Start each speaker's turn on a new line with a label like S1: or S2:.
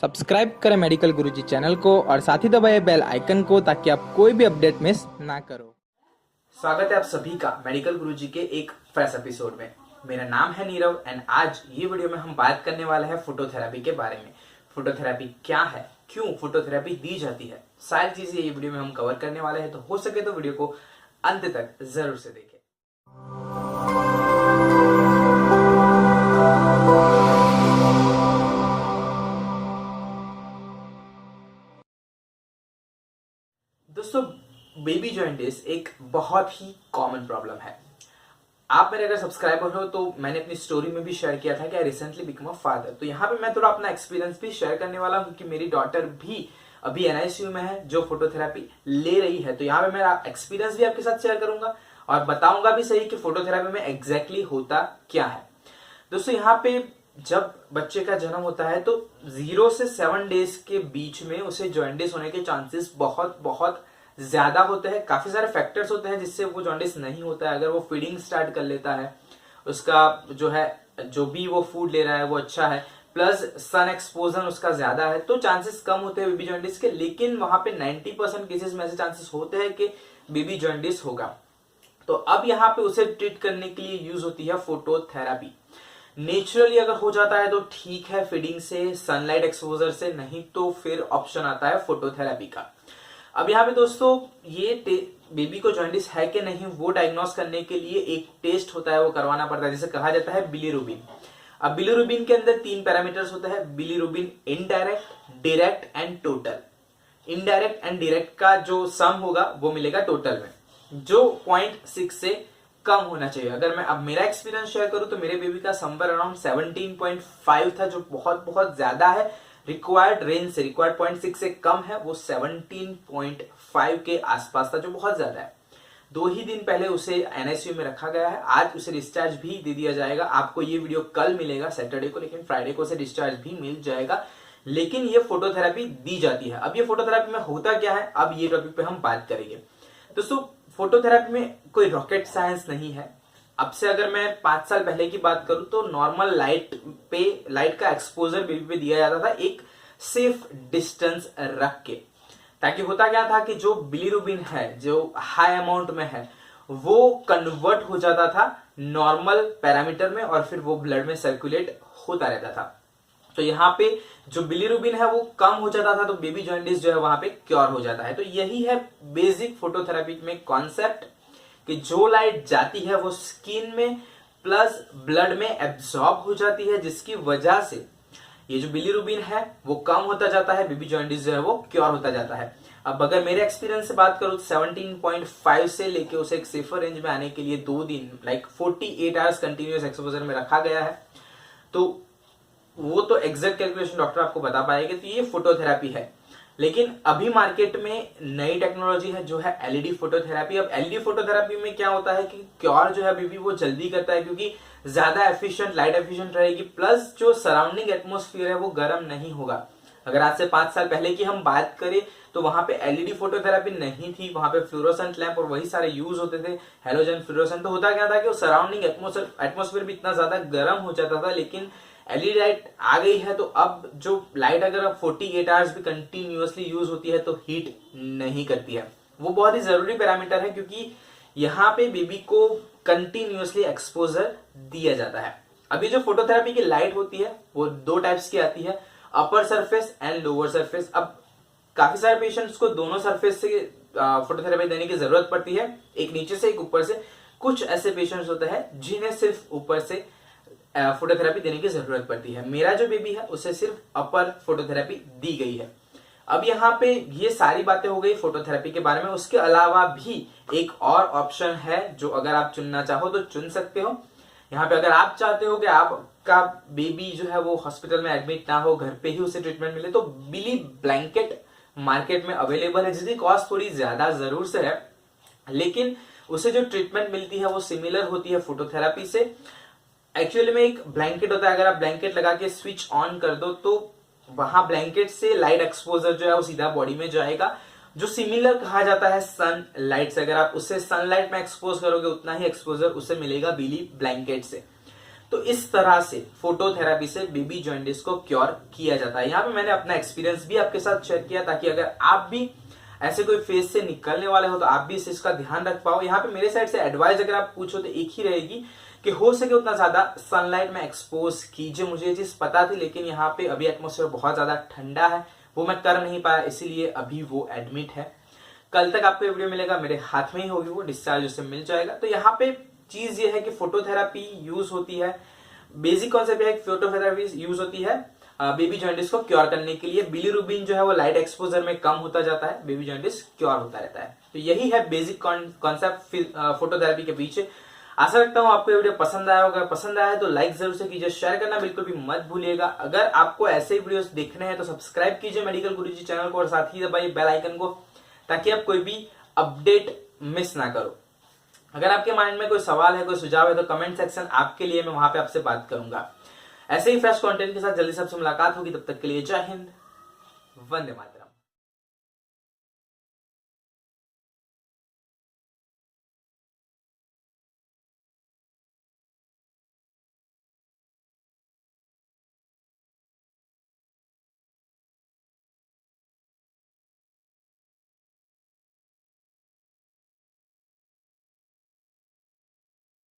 S1: Subscribe करें medical गुरुजी channel को और साथ ही दबाएं बेल आइकन को ताकि आप कोई भी अपडेट मिस ना करो।
S2: स्वागत है आप सभी का मेडिकल गुरुजी के एक फ्रेश एपिसोड में। मेरा नाम है नीरव एंड आज ये वीडियो में हम बात करने वाले हैं फोटोथेरेपी के बारे में। फोटोथेरेपी क्या है, क्यों फोटोथेरेपी दी जाती है, सारी चीजें ये वीडियो में हम कवर करने वाले हैं, तो हो सके तो वीडियो को अंत तक जरूर से देखें। दोस्तों, बेबी जॉइंटिस एक बहुत ही कॉमन प्रॉब्लम है। आप मेरे अगर सब्सक्राइबर हो तो मैंने अपनी स्टोरी में भी शेयर किया था कि I recently become a father. तो यहाँ पे मैं थोड़ा अपना एक्सपीरियंस भी शेयर करने वाला हूँ कि मेरी डॉटर भी अभी एनआईसीयू में है जो फोटोथेरेपी ले रही है। तो यहाँ पे मेरा एक्सपीरियंस भी आपके साथ शेयर करूंगा और बताऊंगा भी सही कि फोटोथेरेपी में एग्जैक्टली होता क्या है। दोस्तों, यहाँ पे जब बच्चे का जन्म होता है तो 0 से 7 डेज के बीच में उसे जॉइंटिस होने के चांसेस बहुत बहुत ज्यादा होते हैं। काफी सारे फैक्टर्स होते हैं जिससे वो जॉइंटिस नहीं होता है। अगर वो फीडिंग स्टार्ट कर लेता है, उसका जो भी वो फूड ले रहा है वो अच्छा है, प्लस सन एक्सपोजर उसका ज्यादा है, तो चांसेस कम होते हैं बेबी जॉइंटिस के। लेकिन वहां पे 90% केसेस में ऐसे चांसेस होते हैं कि बेबी जॉइंटिस होगा। तो अब यहाँ पे उसे ट्रीट करने के लिए यूज होती है फोटोथेरेपी। नेचुरली अगर हो जाता है तो ठीक है, फीडिंग से, सनलाइट एक्सपोजर से, नहीं तो फिर ऑप्शन आता है फोटोथेरेपी का। अब यहाँ पे दोस्तों, ये बेबी को जॉइंटिस है कि नहीं वो डायग्नोस करने के लिए एक टेस्ट होता है, वो करवाना पड़ता है, जिसे कहा जाता है बिलीरुबिन। अब बिलीरुबिन के अंदर 3 पैरामीटर्स होते हैं, bilirubin indirect, direct and total. Indirect and direct का जो सम होगा वो मिलेगा टोटल में, जो 0.6 से कम होना चाहिए। अगर मैं अब मेरा एक्सपीरियंस शेयर करूं तो मेरे बेबी का समवेयर अराउंड 17.5 था, जो बहुत बहुत ज्यादा है। रिक्वायर्ड रेंज से, रिक्वायर्ड 0.6 से कम है, वो 17.5 के आसपास था, जो बहुत ज्यादा है। 2 ही दिन पहले उसे एनआईसीयू में रखा गया है। आज उसे डिस्चार्ज भी दे दिया जाएगा। आपको ये वीडियो कल मिलेगा सैटरडे को, लेकिन फ्राइडे को उसे डिस्चार्ज भी मिल जाएगा। लेकिन ये फोटोथेरेपी दी जाती है। अब ये फोटोथेरेपी में होता क्या है, अब ये टॉपिक पे हम बात करेंगे। दोस्तों, फोटोथेरेपी में कोई रॉकेट साइंस नहीं है। अब से अगर मैं 5 साल पहले की बात करूं तो नॉर्मल लाइट का एक्सपोजर बेबी पे दिया जाता था, एक सेफ डिस्टेंस रख के। ताकि होता क्या था कि जो बिलीरुबिन है, जो हाई अमाउंट में है, वो कन्वर्ट हो जाता था नॉर्मल पैरामीटर में और फिर वो ब्लड में सर्कुलेट होता रहता था। तो यहाँ पे जो बिलीरुबिन है वो कम हो जाता था, तो बेबी जॉइंटिस जो है वहां पे क्योर हो जाता है। तो यही है बेसिक फोटोथेरेपी में कॉन्सेप्ट कि जो लाइट जाती है वो स्किन में प्लस ब्लड में एब्जॉर्ब हो जाती है, जिसकी वजह से ये जो बिलीरुबिन है वो कम होता जाता है, बेबी जॉइंटिस जो है वो क्योर होता जाता है। अब अगर मेरे एक्सपीरियंस से बात करूं तो 17.5 से लेके उसे एक सेफर रेंज में आने के लिए 2 दिन 48 आवर्स कंटिन्यूअस एक्सपोजर में रखा गया है। तो वो तो एग्जैक्ट कैलकुलेशन डॉक्टर आपको बता पाएंगे। तो ये फोटोथेरेपी है। लेकिन अभी मार्केट में नई टेक्नोलॉजी है जो है एलईडी फोटोथेरेपी। अब एलईडी फोटोथेरेपी में क्या होता है कि क्योर जो है बेबी वो जल्दी करता है, क्योंकि ज्यादा एफिशिएंट, लाइट एफिशिएंट रहेगी, प्लस जो सराउंडिंग एटमोस्फियर है वो गर्म नहीं होगा। अगर आज से 5 साल पहले की हम बात करें तो वहां पे एलईडी फोटोथेरेपी नहीं थी, वहां पे फ्लोरोसेंट लैंप और वही सारे यूज होते थे, हेलोजन फ्लोरोसेंट। तो होता क्या था कि सराउंडिंग एटमोस्फियर भी इतना ज्यादा गर्म हो जाता था। लेकिन एलईडी लाइट आ गई है तो अब जो लाइट अगर 48 आवर्स भी कंटिन्यूअसली यूज होती है तो हीट नहीं करती है। वो बहुत ही जरूरी पैरामीटर है, क्योंकि यहाँ पे बेबी को कंटिन्यूअसली एक्सपोजर दिया जाता है। अभी जो फोटोथेरेपी की लाइट होती है वो 2 टाइप्स की आती है, upper surface and lower surface. अब काफी सारे पेशेंट्स को दोनों सरफेस से फोटोथेरेपी देने की जरूरत पड़ती है, एक नीचे से एक ऊपर से। कुछ ऐसे पेशेंट्स होते हैं जिन्हें सिर्फ ऊपर से फोटोथेरेपी देने की जरूरत पड़ती है। मेरा जो बेबी है उसे सिर्फ अपर फोटोथेरेपी दी गई है। अब यहाँ पे ये सारी बातें हो गई फोटोथेरेपी के बारे में। उसके अलावा भी एक और ऑप्शन है जो अगर आप चुनना चाहो तो चुन सकते हो। यहाँ पे अगर आप चाहते हो कि आपका बेबी जो है वो हॉस्पिटल में एडमिट ना हो, घर पे ही उसे ट्रीटमेंट मिले, तो बिली ब्लैंकेट मार्केट में अवेलेबल है, जिसकी कॉस्ट थोड़ी ज्यादा जरूर से है, लेकिन उसे जो ट्रीटमेंट मिलती है वो सिमिलर होती है फोटोथेरेपी से। एक्चुअली में एक ब्लैंकेट होता है, अगर आप ब्लैंकेट लगा के स्विच ऑन कर दो तो वहां ब्लैंकेट से लाइट एक्सपोजर जो है वो सीधा बॉडी में जाएगा, जो सिमिलर कहा जाता है सन लाइट से। अगर आप उससे सनलाइट में एक्सपोज करोगे उतना ही एक्सपोजर उसे मिलेगा बिली ब्लैंकेट से। तो इस तरह से फोटोथेरेपी से बेबी जॉइंटिस को क्योर किया जाता है। यहाँ पे मैंने अपना एक्सपीरियंस भी आपके साथ शेयर किया ताकि अगर आप भी ऐसे कोई फेज से निकलने वाले हो तो आप भी इस चीज का ध्यान रख पाओ। यहाँ पे मेरे साइड से एडवाइस अगर आप पूछो तो एक ही रहेगी कि हो सके उतना ज्यादा सनलाइट में एक्सपोज कीजिए। मुझे ये चीज पता थी, लेकिन यहाँ पे अभी एटमोसफेयर बहुत ज्यादा ठंडा है, वो मैं कर नहीं पाया, इसीलिए अभी वो एडमिट है। कल तक आपको वीडियो मिलेगा, मेरे हाथ में ही होगी, वो डिस्चार्ज उससे मिल जाएगा। तो यहाँ पे चीज ये है कि फोटोथेरेपी यूज होती है, बेसिक कॉन्सेप्ट है, फोटोथेरेपी यूज होती है बेबी जॉइंटिस को क्योर करने के लिए। बिलीरुबिन जो है वो लाइट एक्सपोजर में कम होता जाता है, बेबी जॉइंटिस क्योर होता रहता है। तो यही है बेसिक कॉन्सेप्ट फोटोथेरेपी के पीछे। आशा रखता हूं आपको वीडियो पसंद आया होगा। पसंद आया है तो लाइक जरूर से कीजिए, शेयर करना बिल्कुल भी मत भूलिएगा। अगर आपको ऐसे ही वीडियोस देखने हैं तो सब्सक्राइब कीजिए मेडिकल गुरुजी चैनल को और साथ ही दबाइए बेल आइकन को ताकि आप कोई भी अपडेट मिस ना करो। अगर आपके माइंड में कोई सवाल है, कोई सुझाव है तो कमेंट सेक्शन आपके लिए, मैं वहां पे आपसे बात करूंगा। ऐसे ही फ्रेश कंटेंट के साथ जल्दी से आपसे मुलाकात होगी। तब तक के लिए जय हिंद, वंदे मातरम।